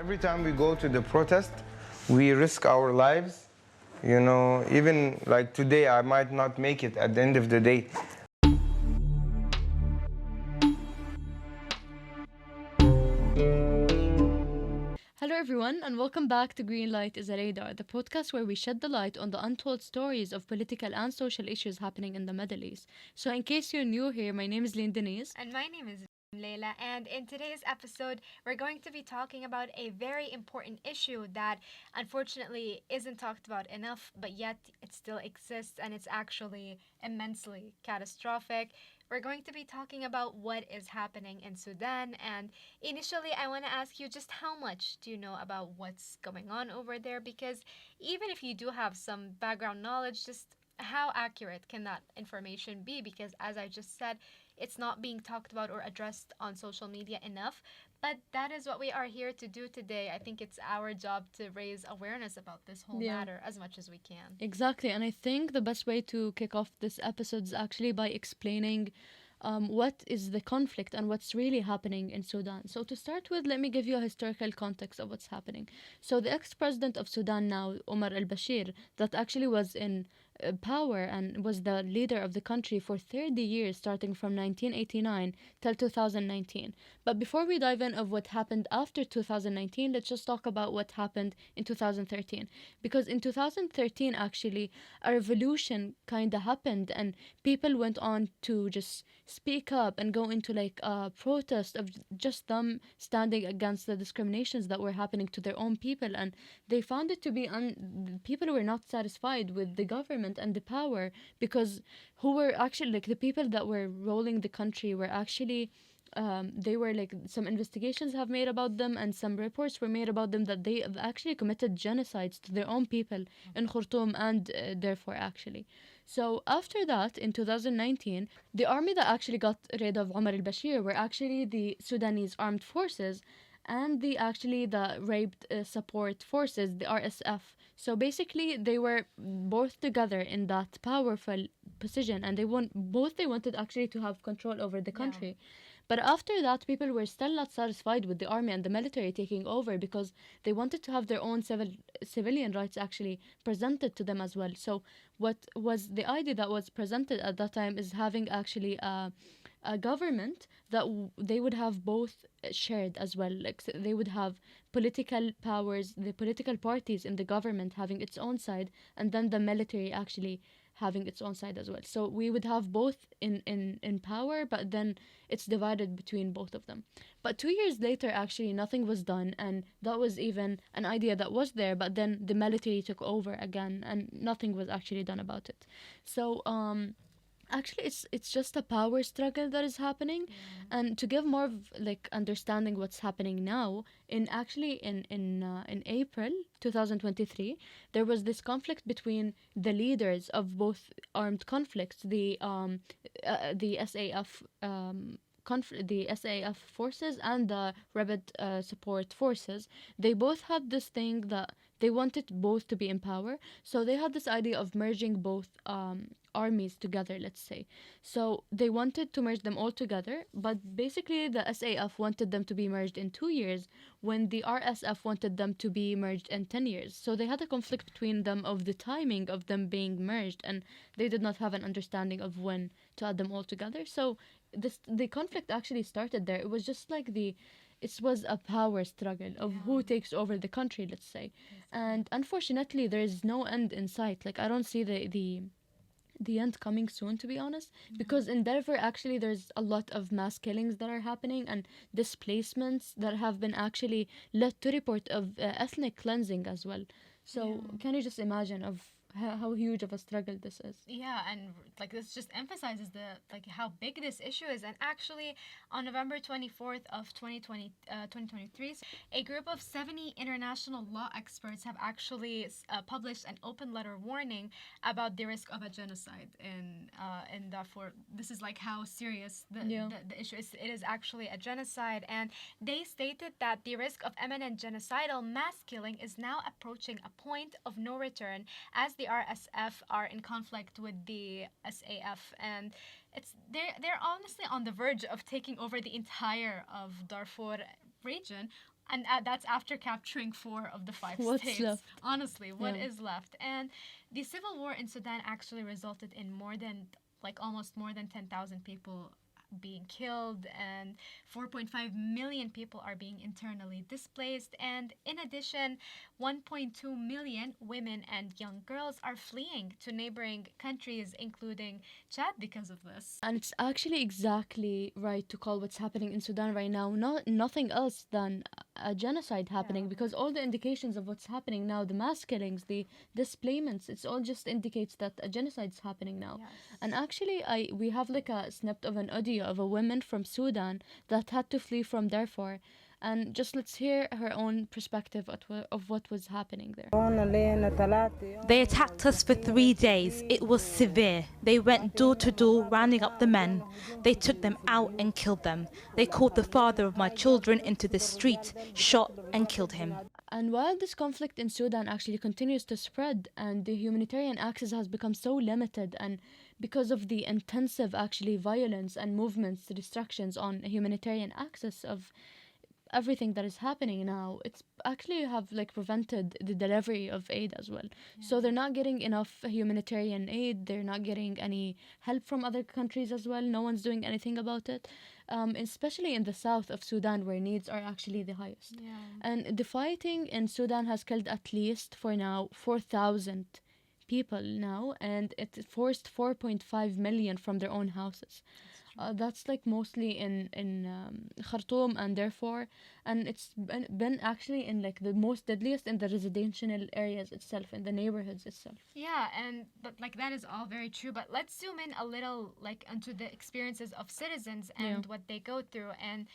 Every time we go to the protest, we risk our lives. Even like today, I might not make it at the end of the day. Hello, everyone, and welcome back to Green Light is a Radar, the podcast where we shed the light on the untold stories of political and social issues happening in the Middle East. So, in case you're new here, my name is Lynn Denise. And my name is Leila, and in today's episode, we're going to be talking about a very important issue that unfortunately isn't talked about enough, but yet it still exists and it's actually immensely catastrophic. We're going to be talking about what is happening in Sudan, and initially, I want to ask you just how much do you know about what's going on over there? Because even if you do have some background knowledge, just how accurate can that information be? Because as I just said, it's not being talked about or addressed on social media enough. But that is what we are here to do today. I think it's our job to raise awareness about this whole matter as much as we can. Exactly, and I think the best way to kick off this episode is actually by explaining what is the conflict and what's really happening in Sudan. So, to start with, let me give you a historical context of what's happening. So, the ex president of Sudan now, Omar al Bashir, that actually was in power and was the leader of the country for 30 years, starting from 1989 till 2019. But before we dive in of what happened after 2019, let's just talk about what happened in 2013. Because in 2013, actually, a revolution kind of happened, and people went on to just speak up and go into like a protest of just them standing against the discriminations that were happening to their own people. And they found it to be people were not satisfied with the government and the power, because who were actually like the people that were ruling the country were actually they were like some investigations have made about them and some reports were made about them that they have actually committed genocides to their own people in Khartoum and therefore actually. So after that, in 2019, the army that actually got rid of Omar al-Bashir were actually the Sudanese armed forces and the raped support forces, the RSF. So basically, they were both together in that powerful position, and they wanted actually to have control over the country. But after that, people were still not satisfied with the army and the military taking over, because they wanted to have their own civilian rights actually presented to them as well. So what was the idea that was presented at that time is having actually a government that they would have both shared as well. Like they would have political powers, the political parties in the government having its own side, and then the military actually having its own side as well. So we would have both in power, but then it's divided between both of them. But 2 years later, actually, nothing was done, and that was even an idea that was there, but then the military took over again, and nothing was actually done about it. So, actually, it's just a power struggle that is happening, and to give more of like understanding what's happening now, in April 2023, there was this conflict between the leaders of both armed conflicts, the SAF the SAF forces and the rebel support forces. They both had this thing that they wanted both to be in power, so they had this idea of merging both armies together, let's say. So they wanted to merge them all together, but basically the SAF wanted them to be merged in 2 years, when the RSF wanted them to be merged in 10 years. So they had a conflict between them of the timing of them being merged, and they did not have an understanding of when to add them all together. So the conflict actually started there. It was just like it was a power struggle of who takes over the country, let's say. And unfortunately, there is no end in sight. Like I don't see the end coming soon, to be honest, because in Darfur actually there's a lot of mass killings that are happening and displacements that have been actually led to report of ethnic cleansing as well. So can you just imagine of how huge of a struggle this is? Yeah, and like this just emphasizes the like how big this issue is. And actually, on November 24th of 2023, a group of 70 international law experts have actually published an open letter warning about the risk of a genocide in Darfur. This is like how serious the issue is. It is actually a genocide, and they stated that the risk of imminent genocidal mass killing is now approaching a point of no return, as the RSF are in conflict with the SAF, and they're honestly on the verge of taking over the entire of Darfur region, And that's after capturing 4 of the 5 What's states. left? Honestly, what Yeah. is left? And the civil war in Sudan actually resulted in almost more than 10,000 people being killed, and 4.5 million people are being internally displaced. And in addition, 1.2 million women and young girls are fleeing to neighboring countries, including Chad, because of this. And it's actually exactly right to call what's happening in Sudan right now nothing else than a genocide happening, Yeah. because all the indications of what's happening now, the mass killings, the displacements, it's all just indicates that a genocide's happening now. Yes. And actually, we have like a snippet of an audio of a woman from Sudan that had to flee from Darfur. And just let's hear her own perspective of what was happening there. They attacked us for 3 days. It was severe. They went door to door, rounding up the men. They took them out and killed them. They called the father of my children into the street, shot and killed him. And while this conflict in Sudan actually continues to spread and the humanitarian access has become so limited, and because of the intensive actually violence and movements, restrictions on humanitarian access of everything that is happening now, it's actually have like prevented the delivery of aid as well. So they're not getting enough humanitarian aid, they're not getting any help from other countries as well, no one's doing anything about it, especially in the south of Sudan where needs are actually the highest. Yeah. And the fighting in Sudan has killed at least for now 4,000 people now, and it forced 4.5 million from their own houses. That's like mostly in Khartoum and therefore, and it's been actually in like the most deadliest in the residential areas itself, in the neighborhoods itself. Yeah, and but like that is all very true. But let's zoom in a little like into the experiences of citizens and Yeah. what they go through, and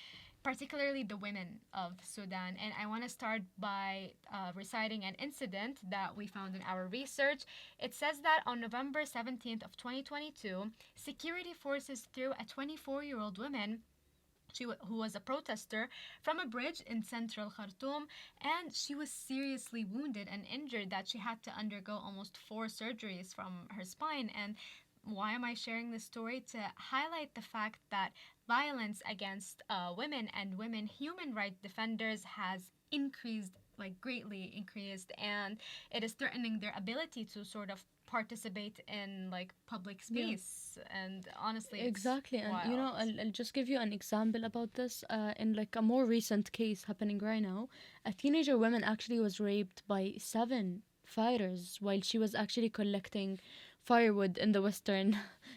particularly the women of Sudan. And I want to start by reciting an incident that we found in our research. It says that on November 17th of 2022, security forces threw a 24-year-old woman who was a protester from a bridge in central Khartoum, and she was seriously wounded and injured that she had to undergo almost 4 surgeries from her spine. And why am I sharing this story? To highlight the fact that violence against women and women human rights defenders has increased, like greatly increased, and it is threatening their ability to sort of participate in like public space. And honestly, it's Exactly, and you know, wild. I'll just give you an example about this. In like a more recent case happening right now, a teenager woman actually was raped by 7 fighters while she was actually collecting firewood in the western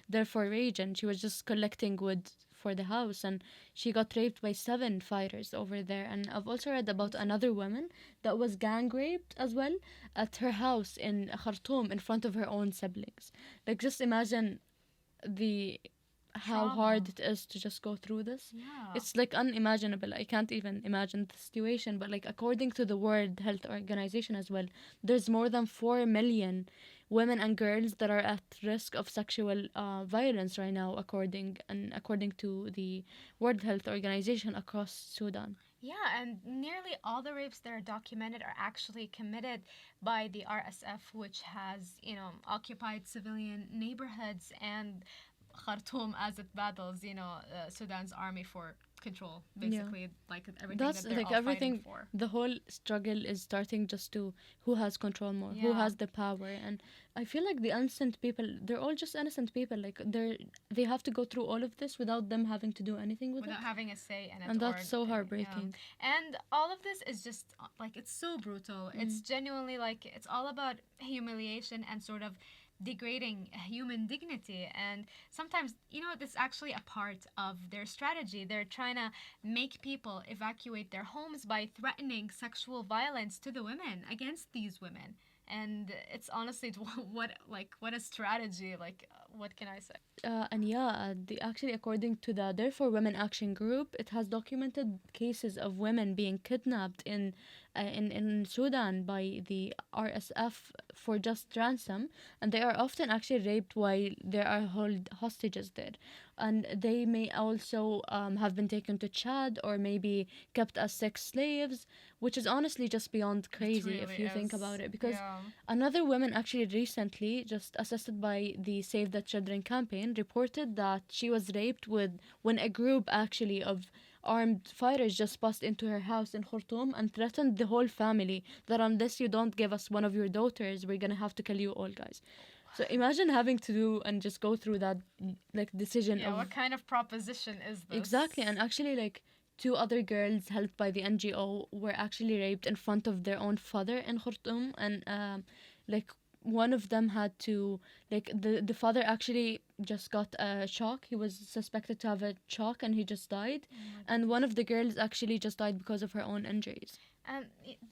Darfur region. She was just collecting wood for the house, and she got raped by 7 fighters over there. And I've also read about another woman that was gang raped as well at her house in Khartoum in front of her own siblings. Like, just imagine the how Trauma. hard it is to just go through this. Yeah. It's like unimaginable. I can't even imagine the situation. But like according to the World Health Organization as well, there's more than 4 million women and girls that are at risk of sexual violence right now, according to the World Health Organization across Sudan. Yeah, and nearly all the rapes that are documented are actually committed by the RSF, which has, occupied civilian neighborhoods, and Khartoum as it battles, Sudan's army for control, basically, like everything That's that they're like all everything. fighting for. The whole struggle is starting just to who has control more, who Yeah. has the power, and I feel like the innocent people, they're all just innocent people. Like they have to go through all of this without them having to do anything with Without it, having a say in it. and that's so Yeah. heartbreaking. And all of this is just like it's so brutal. It's genuinely like it's all about humiliation and sort of degrading human dignity. And sometimes, this is actually a part of their strategy. They're trying to make people evacuate their homes by threatening sexual violence to the women, against these women. And it's honestly what a strategy. Like, what can I say? And yeah, actually, according to the Therefore Women Action Group, it has documented cases of women being kidnapped in Sudan by the RSF for just ransom, and they are often actually raped while they are held hostages there. And they may also have been taken to Chad or maybe kept as sex slaves, which is honestly just beyond crazy if really you think is. about it. Because Yeah. another woman actually recently, just assisted by the Save the Children campaign, reported that she was raped when a group actually of armed fighters just passed into her house in Khartoum and threatened the whole family that unless you don't give us one of your daughters, we're gonna have to kill you all, guys. So imagine having to do and just go through that like decision Yeah, of what kind of proposition is this? exactly, and actually like two other girls helped by the NGO were actually raped in front of their own father in Khartoum, and like one of them had to like the father actually just got a shock. He was suspected to have a shock and he just died, and one of the girls actually just died because of her own injuries. And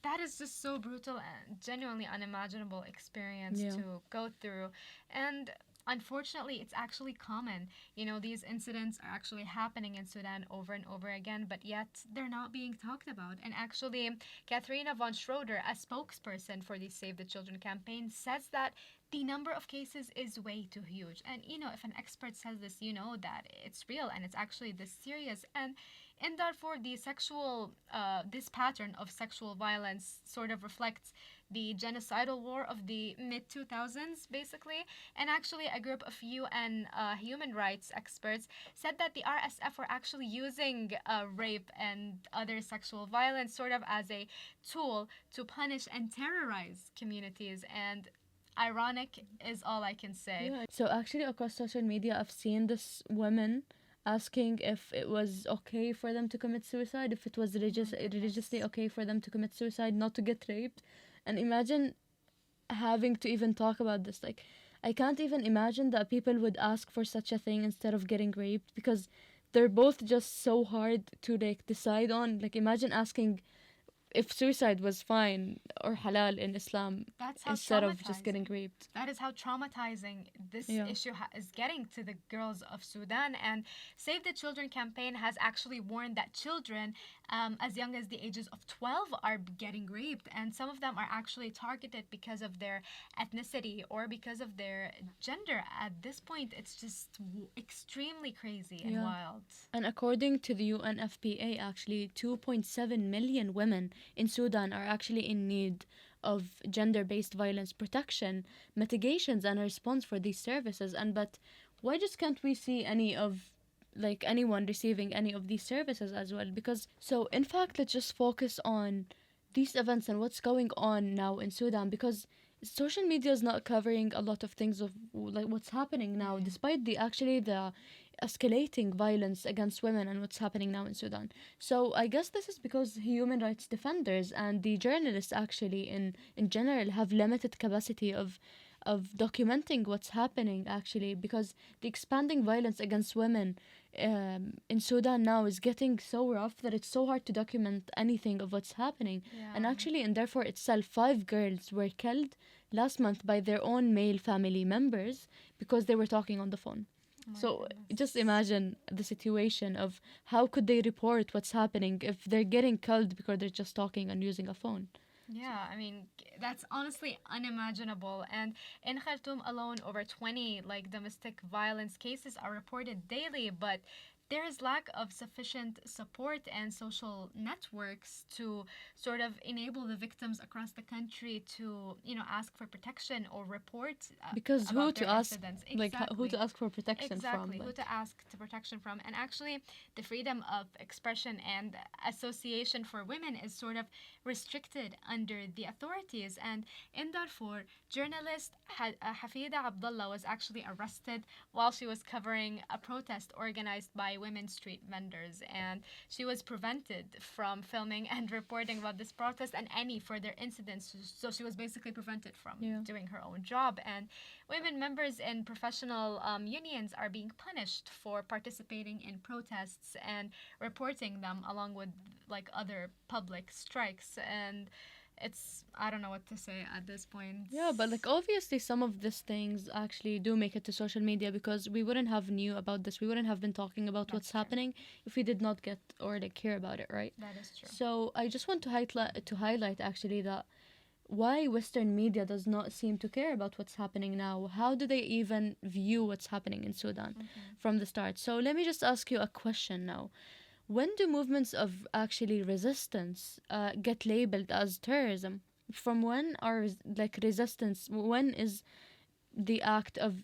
that is just so brutal and genuinely unimaginable experience Yeah. to go through. And unfortunately, it's actually common. You know, these incidents are actually happening in Sudan over and over again, but yet they're not being talked about. And actually, Katharina von Schroeder, a spokesperson for the Save the Children campaign, says that the number of cases is way too huge. And, you know, if an expert says this, you know that it's real and it's actually this serious. And in Darfur, this pattern of sexual violence sort of reflects the genocidal war of the mid 2000s, basically. And actually, a group of UN human rights experts said that the RSF were actually using rape and other sexual violence sort of as a tool to punish and terrorize communities. And ironic is all I can say. Yeah. So actually, across social media, I've seen this women asking if it was okay for them to commit suicide, if it was religiously okay for them to commit suicide, not to get raped. And imagine having to even talk about this. Like, I can't even imagine that people would ask for such a thing instead of getting raped, because they're both just so hard to like decide on. Like, imagine asking if suicide was fine or halal in Islam That's how instead of just getting traumatizing. raped. That is how traumatizing this Yeah. issue is getting to the girls of Sudan. And Save the Children campaign has actually warned that children as young as the ages of 12 are getting raped. And some of them are actually targeted because of their ethnicity or because of their gender. At this point, it's just extremely crazy and Yeah. wild. And according to the UNFPA, actually, 2.7 million women in Sudan are actually in need of gender-based violence protection, mitigations, and a response for these services. And but why just can't we see any of like anyone receiving any of these services as well? Because so in fact, let's just focus on these events and what's going on now in Sudan, because social media is not covering a lot of things of like what's happening now, despite the escalating violence against women and what's happening now in Sudan. So I guess this is because human rights defenders and the journalists actually in general have limited capacity of documenting what's happening actually, because the expanding violence against women in Sudan now is getting so rough that it's so hard to document anything of what's happening. And actually in Darfur itself, 5 girls were killed last month by their own male family members because they were talking on the phone. So just imagine the situation of how could they report what's happening if they're getting killed because they're just talking and using a phone. Yeah, I mean, that's honestly unimaginable. And in Khartoum alone, over 20 like domestic violence cases are reported daily, but there is lack of sufficient support and social networks to sort of enable the victims across the country to, you know, ask for protection or report Because who about to their ask, incidents. like who to ask for protection Exactly, from? who to ask to protection from. And actually, the freedom of expression and association for women is sort of restricted under the authorities. And in Darfur, journalist Hafida Abdullah was actually arrested while she was covering a protest organized by women street vendors. And she was prevented from filming and reporting about this protest and any further incidents. So she was basically prevented from doing her own job. And women members in professional unions are being punished for participating in protests and reporting them along with like other public strikes. And it's, I don't know what to say at this point. Yeah, but like obviously some of these things actually do make it to social media, because we wouldn't have knew about this. We wouldn't have been talking about what's happening if we did not get or like care about it, right? That is true. So I just want to highlight actually that why Western media does not seem to care about what's happening now. How do they even view what's happening in Sudan from the start? So let me just ask you a question now. When do movements of actually resistance get labeled as terrorism? From when are like resistance? When is the act of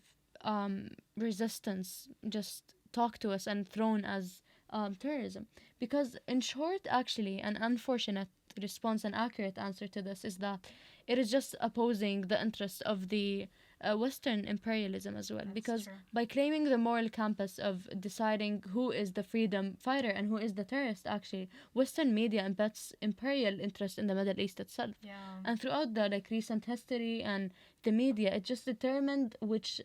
resistance just talked to us and thrown as terrorism. Because, in short, actually, an unfortunate response and accurate answer to this is that it is just opposing the interests of the Western imperialism as well. That's Because true. by claiming the moral compass of deciding who is the freedom fighter and who is the terrorist, actually, Western media embeds imperial interest in the Middle East itself. Yeah. And throughout the recent history and the media, it just determined which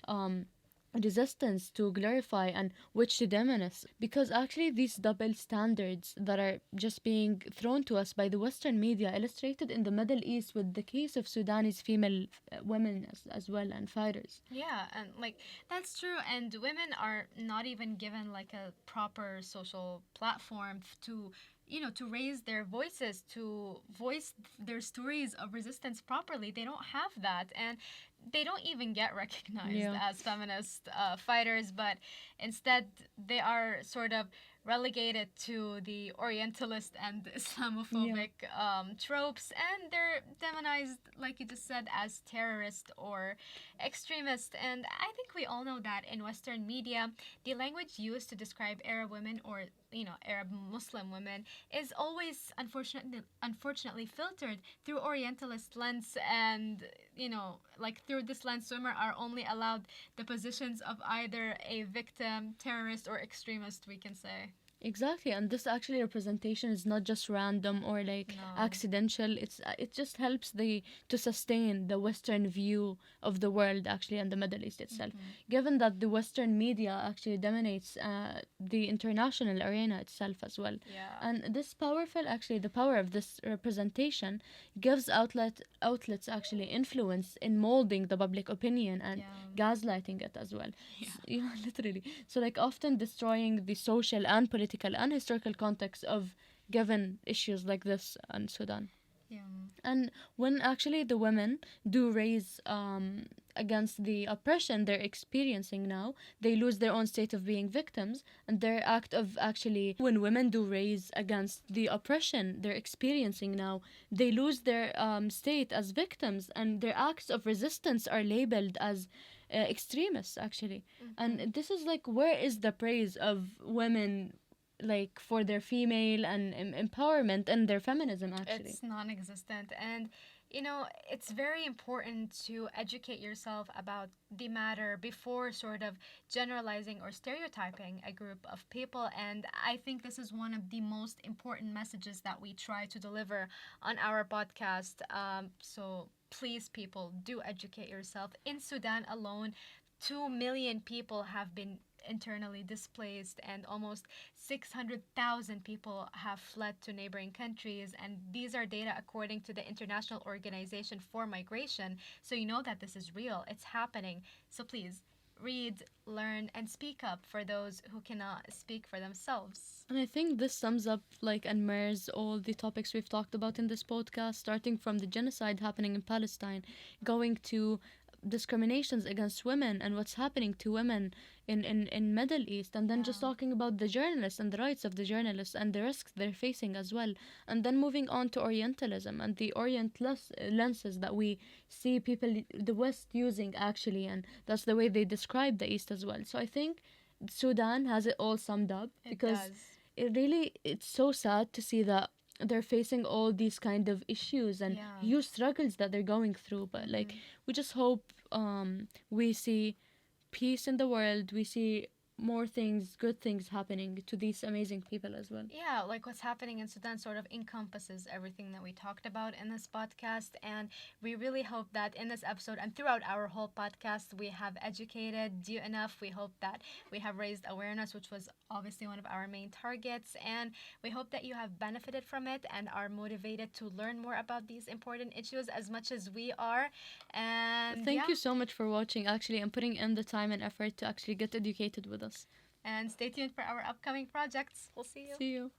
resistance to glorify and which to demonize, because actually these double standards that are just being thrown to us by the Western media illustrated in the Middle East with the case of Sudanese female women as well and fighters. Yeah, and like that's true. And women are not even given like a proper social platform to, to raise their voices, to voice their stories of resistance properly. They don't have that, and they don't even get recognized Yeah. as feminist fighters, but instead they are sort of relegated to the Orientalist and Islamophobic tropes, and they're demonized, like you just said, as terrorist or extremist. And I think we all know that in Western media, the language used to describe Arab women or Arab Muslim women is always unfortunately filtered through Orientalist lens, and like through this lens, women are only allowed the positions of either a victim, terrorist, or extremist, we can say. Exactly, and this actually representation is not just random or like No. accidental. It just helps to sustain the Western view of the world actually and the Middle East itself. Given that the Western media actually dominates the international arena itself as well, Yeah. and this powerful actually the power of this representation gives outlets actually influence in molding the public opinion and Yeah. gaslighting it as well. Yeah, literally. So like often destroying the social and political and historical context of given issues like this in Sudan. Yeah. And when actually the women do raise against the oppression they're experiencing now, they lose their own state of being victims, and their act of actually, when women do raise against the oppression they're experiencing now, they lose their state as victims, and their acts of resistance are labeled as extremists actually. And this is like, where is the praise of women like for their female and empowerment and their feminism actually? It's non-existent. And it's very important to educate yourself about the matter before sort of generalizing or stereotyping a group of people. And I think this is one of the most important messages that we try to deliver on our podcast. So please, people, do educate yourself. In Sudan alone, 2 million people have been internally displaced, and almost 600,000 people have fled to neighboring countries. And these are data according to the International Organization for Migration. So you know that this is real. It's happening. So please read, learn, and speak up for those who cannot speak for themselves. And I think this sums up like and mirrors all the topics we've talked about in this podcast, starting from the genocide happening in Palestine, going to discriminations against women and what's happening to women in Middle East, and then just talking about the journalists and the rights of the journalists and the risks they're facing as well, and then moving on to Orientalism and the lenses that we see people the West using actually, and that's the way they describe the East as well. So I think Sudan has it all summed up, because it's so sad to see that they're facing all these kind of issues and huge struggles that they're going through, but like we just hope we see peace in the world, we see more things, good things happening to these amazing people as well. Yeah, like what's happening in Sudan sort of encompasses everything that we talked about in this podcast. And we really hope that in this episode and throughout our whole podcast, we have educated you enough. We hope that we have raised awareness, which was obviously one of our main targets. And we hope that you have benefited from it and are motivated to learn more about these important issues as much as we are. And thank you so much for watching actually and putting in the time and effort to actually get educated with us. And stay tuned for our upcoming projects. We'll see you. See you.